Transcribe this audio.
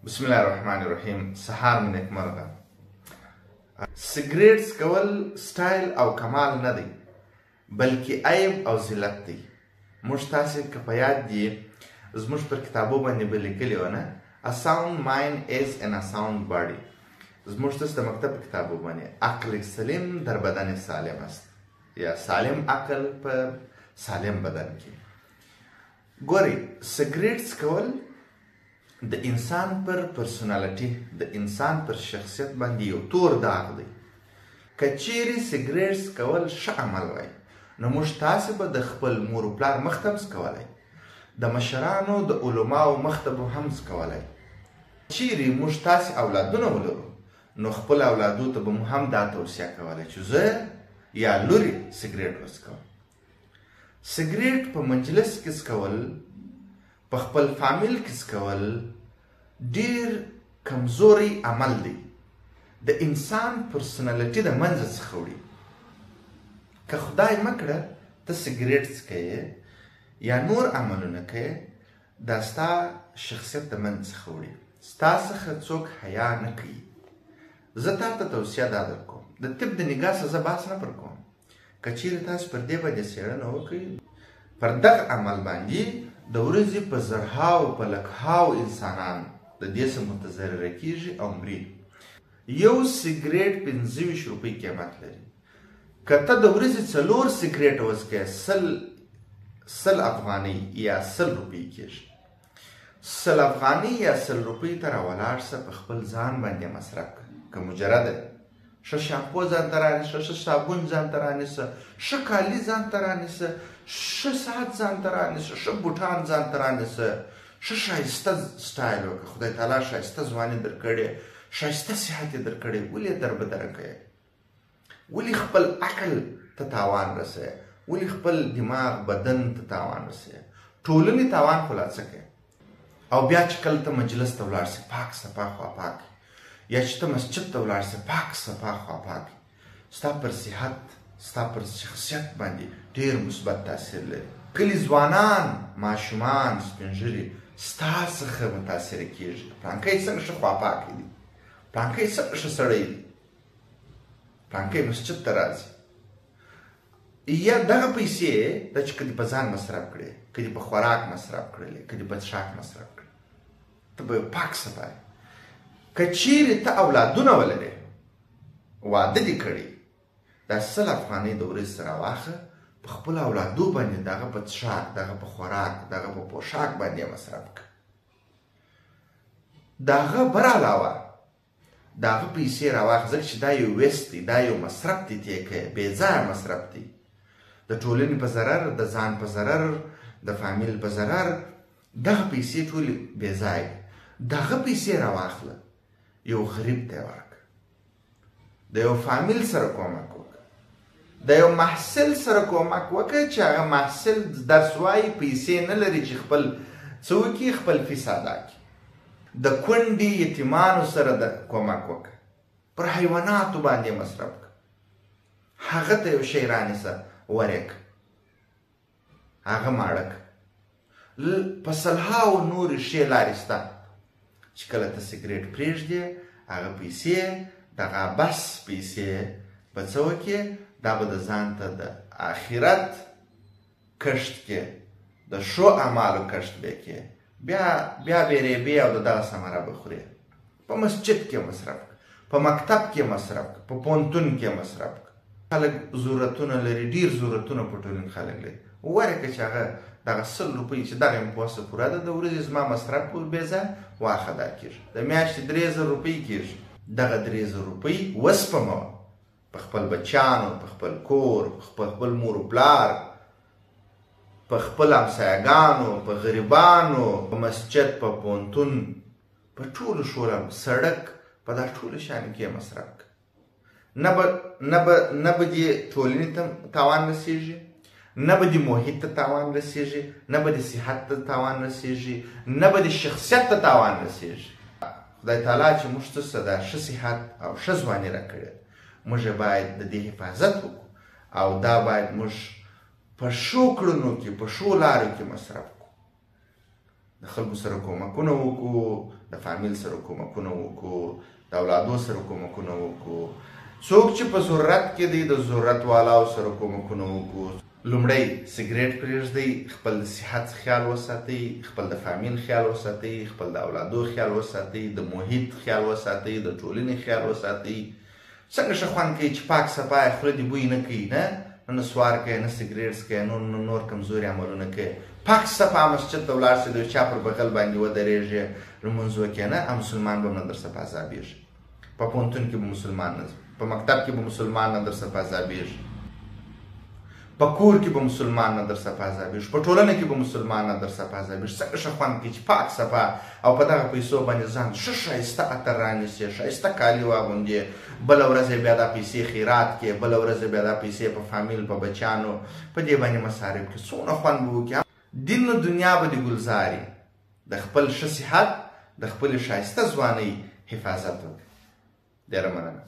بسم الله الرحمن الرحیم. سهار مې نیکمرغه. سیګریټ څکول سټایل او کمال نه دی بلکې عیب او ذلت دی. موږ تاسې که په یاد دي زموږ پر کتابو باندې به لیکلي وه نه، A sound mind is in a sound body. زموږ تاسې د مکتب کتابو باندې عقل سلیم در بدن سالم است یا سالم عقل په سالم بدن کې. ګورئ، سیګریټ څکول د انسان پر پرسونالټي، د انسان پر شخصیت باندې یو تور داغ دی. که چیرې سیګریټ څکول ښه عمل وای نو موږ تاسې به د خپل مور و پلار مخ ته هم څکولی، د مشرانو د علماو مخ ته به هم څکولی. چیرې موږ تاسې اولادونه ولرو نو خپل اولادو ته به مو هم دا توصیه کولی چې زه یا لورې سیګریټ وڅکوم. سیګریټ په مجلس کې څکول، په خپل فامیل کې څکول ډیر کمزوري عمل دی. د انسان پرسونالټي د منځه څخه وړي. که خدای مکړه ته سیګریټ څکې یا نور عملونه کوې، دا ستا شخصیت د منځ څخه وړي، ستا څخه څوک حیا نه کوي. زه تا ته توصیه دا در کوم، د طب د نګاه څخه زه بحث نه پر کوم. که چیرې تاسو پر دې باندې څېړنه وکړئ، پر دغه عمل باندې د ورځې په زرهاو په لکهاو انسانان د دې څخه متضرره کیږي او مري. یو سیګریټ 25 روپۍ قیمت لري. که ته د ورځې 4 سیګریټ وڅکې 100 افغانۍ یا 100 روپۍ کیږي. 100 افغانۍ یا 100 روپۍ ته راولاړ شه، په خپل ځان باندې مصرف کړه. که مجرده ښه شامپو ځان ته رانیسه، ښه صابون ځان ته رانیسه، ښه کالي ځان ته رانیسه، ښه ساعت ځان ته رانیسه، ښه بوټان ځان ته رانیسه، ښه ښایسته سټایل وکړه. خدای تعالی ښایسته ځواني درکړې، ښایسته صحت یې درکړی، ولې یې دربدره کوې؟ ولې خپل عقل ته تاوان رسوې؟ ولې خپل دماغ بدن ته تاوان رسوې؟ ټولنې تاوان خو لا څه کوې؟ او بیا چې کله ته مجلس ته ولاړ سې پاک صفا خوا پاک، یا چې ته مسجد ته ولاړ سې پاک صفا خوا پاک، ستا پر صحت، ستا پر شخصیت باندې ډېر مثبت تاثیر لري. کلي ځوانان، ماشومان، سپین ږیري ستا څخه متاثره کېږي. پلانکی څنګه ښه خواپاکی دی، پلانکی څنګه ښه سړی دی، پلانکی مسجد ته راځي. یا دغه پیسې دا چې که دې په ځان مصرف کړې، که دې په خوراک مصرف کړلې، که دې په څښاک مصرف کړې، ته به پاک صفا یې. که چیرې ته اولادونه ولرې، واده دې کړي، دا 100 افغانۍ د ورځې سره واخله، په خپل اولادو باندې دغه په څښاک، دغه په خوراک، دغه په پوشاک باندې مصرف کړه. دغه بر علاوه دغه پیسې راواخله، ځکه چې دا یو ویست دی، دا یو مصرف دی، ته کوې بې ځایه مصرف دی، د ټولنې په ضرر، د ځان په ضرر، د فامیل په ضرر. دغه پیسې ټولې بې ځایه دي. دغه پیسې راواخله، یو غریب ته یې ورکړه، د یو فامیل سره کومک وکړه، د یو محصل سره کومک وکړه چې هغه محصل درس وایي، پیسې نه لري چې خپل څه وکړي، خپل فیس ادا کړي. د کونډې یتیمانو سره د کومک وکړه، پر حیواناتو باندې مصرف کړه، هغه ته یو شی رانیسه ورې کړه، هغه ماړه کړه. په سلهاو نورې ښې لارې شته چې کله ته سیګریټ پرېږدې، هغه پیسې، دغه بس پیسې به څه وکړې؟ دا به د ځان ته د آخرت کښت کې، د ښو اعمالو کښت به کې، بیا بیریبې او د دغه ثمره به خورې. په مسجد کې مصرف کړه، په مکتب کې مصرف کړه، په پوهنتون کې مصرف کړه. خلک ضرورتونه لري، ډېر ضرورتونه په ټولنې خلک لري. ووایه که چې هغه دغه 100 روپۍ چې دغه مې پوسه پوره ده، د ورځې زما مصرف بې ځایه واخه دا کېږي، د میاشتې 3000 روپۍ کېږي. دغه 3000 روپۍ وسپموه په خپل بچیانو، په خپل کور، په خپل مور و پلار، په خپل همسایګانو، په غریبانو، په مسجد، په پوهنتون، په ټولو شورم، سړک، په دا ټولو شیانو کې یې مصرف کړه. نه به دې ټولنې ته تاوان رسېږي، نه به دې محیط ته تاوان رسېږي، نه به دې صحت ته تاوان رسېږي، نه به دې شخصیت ته تاوان رسېږي. خدای تعالی چې موږ ته دا ښه صحت او ښه ځواني راکړې، موږ باید د دې حفاظت وکړو او دا باید موږ په ښو کړنو کې، په ښو لارو کې مصرف کړو. د خلکو سره کومکونه وکړو، د فامیل سره کومکونه وکړو، د اولادو سره کومکونه وکړو. څوک چې په ضرورت کې دی د ضرورت والاو سره کومکونه وکړو. لومړی سګریټ پرېږدئ، خپل د صحت خیال وساتئ، خپل د فامیل خیال وساتئ، خپل د اولادو خیال وساتئ، د محیط خیال وساتئ، د ټولنې خیال وساتئ. څنګه ښه خوند کوي چې پاک صفا یې خوله دې بوی نه کوي، نه نسوار کوي، نه سګریټ څکوي، نور کمزوري عملونه کوي. پاک صفا مسجد ته ولاړ شئ، د چا پر بغل باندې ودرېږئ، لمونځ وکړئ، نه مسلمان به هم نه درڅخه په عذابېږي. په پوهنتون کې به مسلمان نه، په مکتب کې به مسلمان نه درڅخه په عذابېږي، په کور کې به مسلمان نه درڅخه په عذابېږي، په ټولنه کې به مسلمان نه درڅخه په عذابېږي. څنګه ښه خوند کوي چې پاک صفا او په دغه پیسو باندې ځان ښه ښایسته عطر رانیسې، ښایسته کالي واغوندې، بله ورځ یې بیا دا پیسې خیرات کې، بله ورځ یې بیا دا پیسې په فامیل، په بچیانو، په دې باندې مصارف کړي. څومره خوند به وکړي. دین و دنیا به دې ګلزاري. د خپل ښه صحت، د خپلې ښایسته ځوانۍ حفاظت وکړه. ډېره مننه.